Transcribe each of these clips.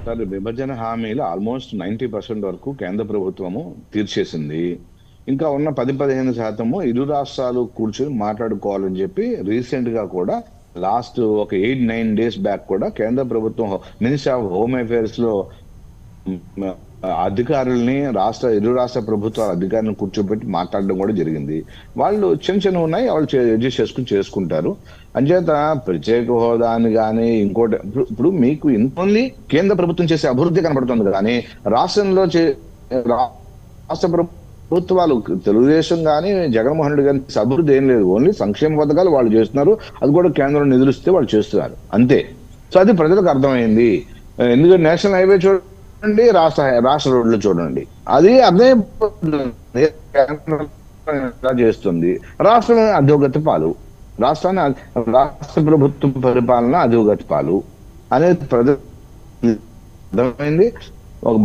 Sir విభజన హామీలు almost 90% వరకు కేంద్ర ప్రభుత్వము తీర్చేసింది. ఇంకా ఉన్న 10-15% ఇరు రాష్ట్రాలు కూర్చొని మాట్లాడుకోవాలని చెప్పి రీసెంట్ గా కూడా లాస్ట్ ఒక 8-9 డేస్ బ్యాక్ కూడా కేంద్ర ప్రభుత్వం మినిస్టర్ ఆఫ్ హోమ్ అఫైర్స్ లో అధికారుల్ని ఇరు రాష్ట్ర ప్రభుత్వాల అధికారులను కూర్చోబెట్టి మాట్లాడడం కూడా జరిగింది. వాళ్ళు చిన్న ఉన్నాయి, వాళ్ళు అడ్జస్ట్ చేసుకుంటారు. అంచేత ప్రత్యేక హోదాని కానీ ఇంకోటి ఇప్పుడు మీకు ఓన్లీ కేంద్ర ప్రభుత్వం చేసే అభివృద్ధి కనబడుతుంది, కానీ రాష్ట్ర ప్రభుత్వాలు తెలుగుదేశం కానీ జగన్మోహన్ రెడ్డి గారి అభివృద్ధి ఏం లేదు. ఓన్లీ సంక్షేమ పథకాలు వాళ్ళు చేస్తున్నారు, అది కూడా కేంద్రం నిధులు ఇస్తే వాళ్ళు చేస్తున్నారు అంతే. సో అది ప్రజలకు అర్థమైంది. ఎందుకంటే నేషనల్ హైవే చూడండి, రాష్ట్ర రోడ్లు చూడండి, అది అర్థమైపోతుంది. చేస్తుంది రాష్ట్రం అధోగతి పాలు, రాష్ట్ర ప్రభుత్వం పరిపాలన అధోగతి పాలు అనేది ప్రజలు అర్థమైంది. ఒక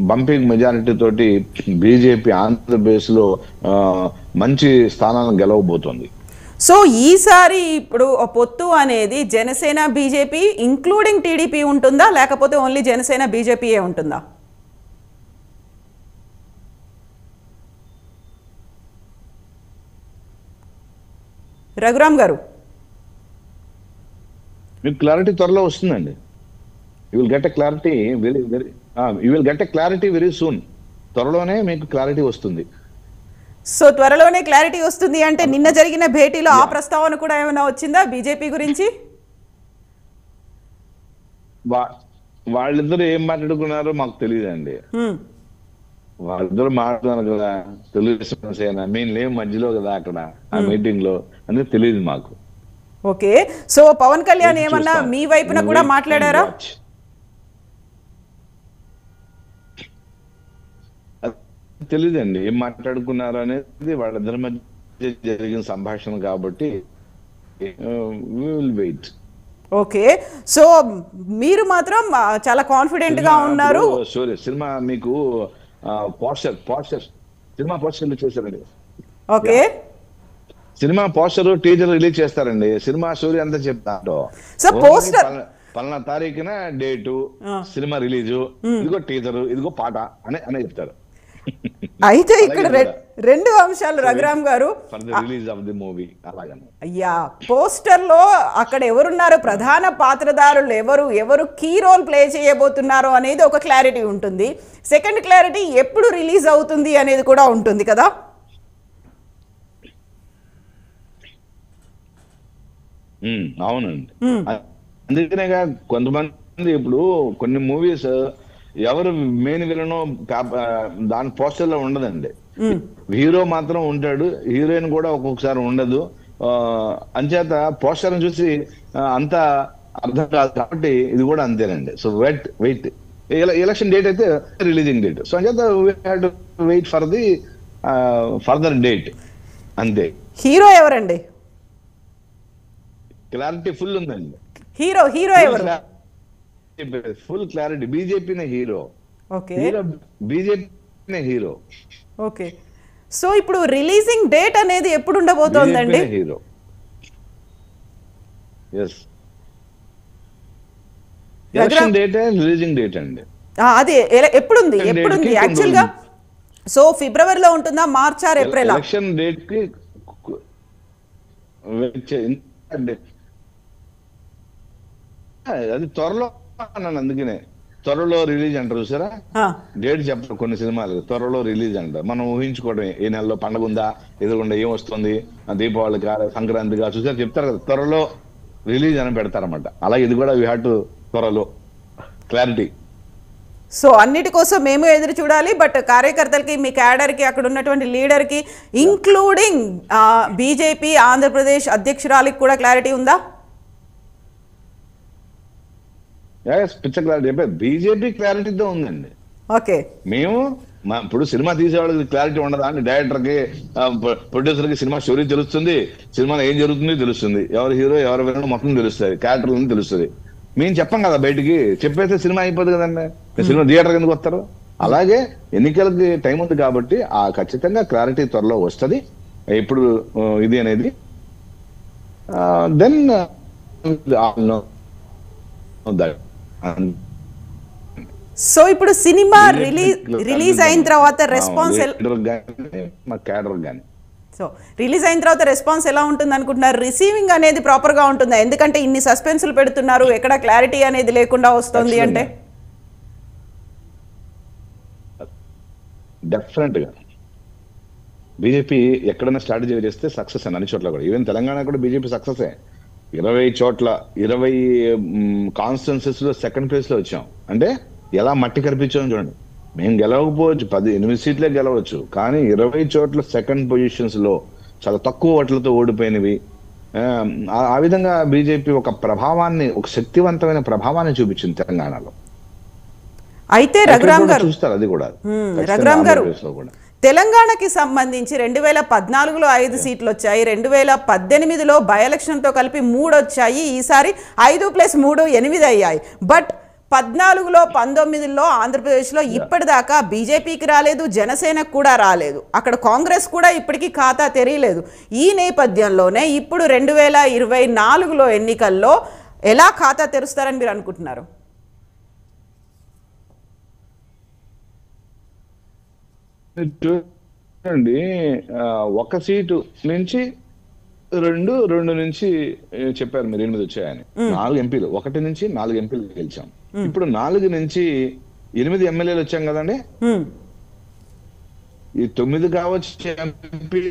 బంపింగ్ మెజారిటీ తోటి బీజేపీ ఆంధ్రప్రదేశ్ లో మంచి స్థానాలను గెలవబోతోంది. సో ఈసారి ఇప్పుడు పొత్తు అనేది జనసేన బీజేపీ ఇంక్లూడింగ్ టీడీపీ ఉంటుందా, లేకపోతే ఓన్లీ జనసేన బీజేపీయే ఉంటుందా? రఘురామ్ గారు, మీకు క్లారిటీ త్వరలో వస్తుందండి. You will get a clarity very soon. త్వరలోనే మీకు క్లారిటీ వస్తుంది. సో త్వరలోనే క్లారిటీ వస్తుంది అంటే నిన్న జరిగిన భేటీలో ఆ ప్రస్తావన కూడా ఏమైనా వచ్చిందా బీజేపీ గురించి? వాళ్ళిద్దరు ఏం మాట్లాడుకున్నారో మాకు తెలియదండి. వాళ్ళిద్దరు మాట్లాడుతున్నారు కదా, తెలుగుదేశం సేన మేము లేవు మధ్యలో కదా అక్కడ ఆ మీటింగ్ లో, అనేది తెలియదు మాకు. ఓకే, సో పవన్ కళ్యాణ్ ఏమన్నా మీ వైపున కూడా మాట్లాడారా? తెలియదండి ఏం మాట్లాడుకున్నారు అనేది, వాళ్ళిద్దరి మధ్య జరిగిన సంభాషణ కాబట్టి we will wait. Okay, so మీరు మాత్రం చాలా కాన్ఫిడెంట్ గా ఉన్నారు. సినిమా మీకు సినిమా పోస్టర్లు చూసారండి. Okay, cinema poster teaser release చేస్తారండి. సినిమా స్టోరీ అంతా చెప్తారు. సో పోస్టర్ పలానా తారీఖున డేటు, సినిమా రిలీజు, ఇదిగో టీజర్, ఇదిగో పాట అనే చెప్తారు. అయితే ఇక్కడ రెండు అంశాలు రఘురామ్ గారు, అయ్యా పోస్టర్ లో అక్కడ ఎవరున్నారు, ప్రధాన పాత్రధారులు ఎవరు కీ రోల్ ప్లే చేయబోతున్నారు అనేది ఒక క్లారిటీ ఉంటుంది. సెకండ్ క్లారిటీ ఎప్పుడు రిలీజ్ అవుతుంది అనేది కూడా ఉంటుంది కదా. అవునండి, అందుకనే కొంతమంది ఇప్పుడు కొన్ని మూవీస్ ఎవరు మెయిన్ విలనో దాని పోస్టర్ లో ఉండదండి. హీరో మాత్రం ఉంటాడు, హీరోయిన్ కూడా ఒక్కొక్కసారి ఉండదు. అంచేత పోస్టర్ చూసి అంత అర్థం కాదు కాబట్టి ఇది కూడా అంతేనండి. సో వెయిట్ ఎలక్షన్ డేట్ అయితే రిలీజింగ్ డేట్, సో అంచేత wait for the further date అంతే. హీరో ఎవరండి? క్లారిటీ ఫుల్ ఉందండి. హీరో ఎవరు? ఫుల్ క్లారిటీ బీజేపీనే హీరో. ఓకే, బీజేపీనే హీరో. ఓకే, సో ఇప్పుడు రిలీజింగ్ డేట్ అనేది ఎప్పుడు ఉండబోతోందండి? Hero yes, election date releasing date అండి. అది ఎప్పుడుంది యాక్చువల్ గా? సో ఫిబ్రవరిలో ఉంటుందా, March or April? Election date కి అది త్వరలో అన్నాను, అందుకనే త్వరలో రిలీజ్ అంటారు చూసారా. డేట్ చెప్పరు కొన్ని సినిమాలు, త్వరలో రిలీజ్ అంటారు. మనం ఊహించుకోవడం ఏ నెలలో పండుగ ఉందా, ఎదురుగుండా ఏం వస్తుంది, దీపావళి సంక్రాంతిగా చూసారు చెప్తారు కదా, త్వరలో రిలీజ్ అని పెడతారన్నమాట. అలాగే ఇది కూడా వీ హ్యావ్ టు త్వరలో క్లారిటీ. సో అన్నిటి కోసం మేము ఎదురు చూడాలి. బట్ కార్యకర్తలకి, మీ క్యాడర్కి, అక్కడ ఉన్నటువంటి లీడర్కి, ఇంక్లూడింగ్ బీజేపీ ఆంధ్రప్రదేశ్ అధ్యక్షురాలికి కూడా క్లారిటీ ఉందా? పిచ్చ క్లారిటీ బీజేపీ క్లారిటీతో ఉందండి. ఓకే, మేము ఇప్పుడు సినిమా తీసేవాళ్ళకి క్లారిటీ ఉండదా అండి? డైరెక్టర్ కి, ప్రొడ్యూసర్ కి సినిమా స్టోరీ తెలుస్తుంది, సినిమాలో ఏం జరుగుతుందో తెలుస్తుంది, ఎవరు హీరో ఎవరు విలన్ మొత్తం తెలుస్తుంది, క్యారెక్టర్లను తెలుస్తుంది. మేము చెప్పం కదా బయటికి, చెప్పేస్తే సినిమా అయిపోతుంది కదండి. సినిమా థియేటర్ ఎందుకు వస్తారు? అలాగే ఎన్నికలకి టైం ఉంది కాబట్టి ఖచ్చితంగా క్లారిటీ త్వరలో వస్తుంది. ఇప్పుడు ఇది అనేది దెన్ సో ఇప్పుడు సినిమా రిలీజ్ అయిన తర్వాత రెస్పాన్స్ మా క్యాడర్ కానీ సో రిలీజ్ అయిన తర్వాత రెస్పాన్స్ ఎలా ఉంటుంది అనుకుంటున్నారు? రిసీవింగ్ అనేది ప్రాపర్ గా ఉంటుందా? ఎందుకంటే ఇన్ని సస్పెన్స్లు పెడుతున్నారు, ఎక్కడ క్లారిటీ అనేది లేకుండా వస్తుంది అంటే డెఫినెట్ గా బీజేపీ ఎక్కడైనా స్ట్రాటజీ చేస్తే సక్సెస్ అని అన్ని చోట్ల కూడా. ఈవెన్ తెలంగాణ కూడా బీజేపీ సక్సెస్ 20 చోట్ల 20 కాన్స్టిట్యున్సీస్ లో సెకండ్ ప్లేస్ లో వచ్చాం. అంటే ఎలా మట్టి కనిపించామని చూడండి. మేము గెలవకపోవచ్చు, 8 సీట్లే గెలవచ్చు, కానీ 20 చోట్ల సెకండ్ పొజిషన్స్ లో చాలా తక్కువ ఓట్లతో ఓడిపోయినవి. ఆ విధంగా బీజేపీ ఒక ప్రభావాన్ని, ఒక శక్తివంతమైన ప్రభావాన్ని చూపించింది తెలంగాణలో. అయితే రఘురామ్ గారు చూస్తారు అది కూడా. రఘురామ్ గారు తెలంగాణకి సంబంధించి 2014లో 5 సీట్లు వచ్చాయి, 2018లో బై ఎలక్షన్తో కలిపి 3 వచ్చాయి, ఈసారి 5+3 8 అయ్యాయి. బట్ 14లో 19లో ఆంధ్రప్రదేశ్లో ఇప్పటిదాకా బీజేపీకి రాలేదు, జనసేనకు కూడా రాలేదు, అక్కడ కాంగ్రెస్ కూడా ఇప్పటికీ ఖాతా తెరియలేదు. ఈ నేపథ్యంలోనే ఇప్పుడు 2024లో ఎన్నికల్లో ఎలా ఖాతా తెరుస్తారని మీరు అనుకుంటున్నారు? చూడండి, 1 సీటు నుంచి 2 నుంచి చెప్పారు మీరు 8 వచ్చాయని. 4 ఎంపీలు, 1 నుంచి 4 ఎంపీలు గెలిచాం. ఇప్పుడు 4 నుంచి 8 ఎమ్మెల్యేలు వచ్చాం కదండి. ఈ 9 కావచ్చు, ఎంపీ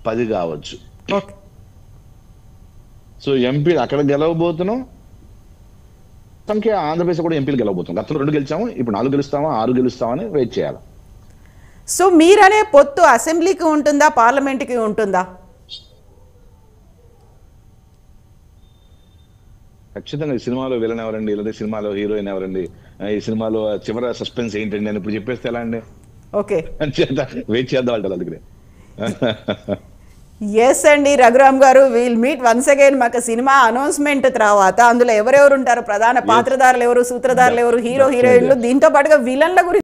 10 కావచ్చు. సో ఎంపీ అక్కడ గెలవబోతున్నాం, సంఖ్య ఆంధ్రప్రదేశ్ కూడా ఎంపీలు గెలవబోతున్నాం. గతంలో 2 గెలిచాము, ఇప్పుడు 4 గెలుస్తామా 6 గెలుస్తామని వెయిట్ చేయాలి. సో మీరనే పొత్తు అసెంబ్లీకి ఉంటుందా, పార్లమెంట్కి ఉంటుందా? ఖచ్చితంగా ఈ సినిమాలో విలన్ ఎవరండి, లేదా సినిమాలో హీరోయిన్ ఎవరండి, ఈ సినిమాలో చివరి సస్పెన్స్ ఏంటండి అని ఇప్పుడు చెప్పేస్తే ఎలా అండి? ఓకే, వెయిట్ చేద్దాం అంటారు అందుకనే. ఎస్ అండి రఘురామ్ గారు, విల్ మీట్ వన్స్ అగైన్. మాకు సినిమా అనౌన్స్మెంట్ తర్వాత అందులో ఎవరెవరు ఉంటారు, ప్రధాన పాత్రధారులు ఎవరు, సూత్రధారులు ఎవరు, హీరో హీరోయిన్లు, దీంతో పాటుగా విలన్ల గురించి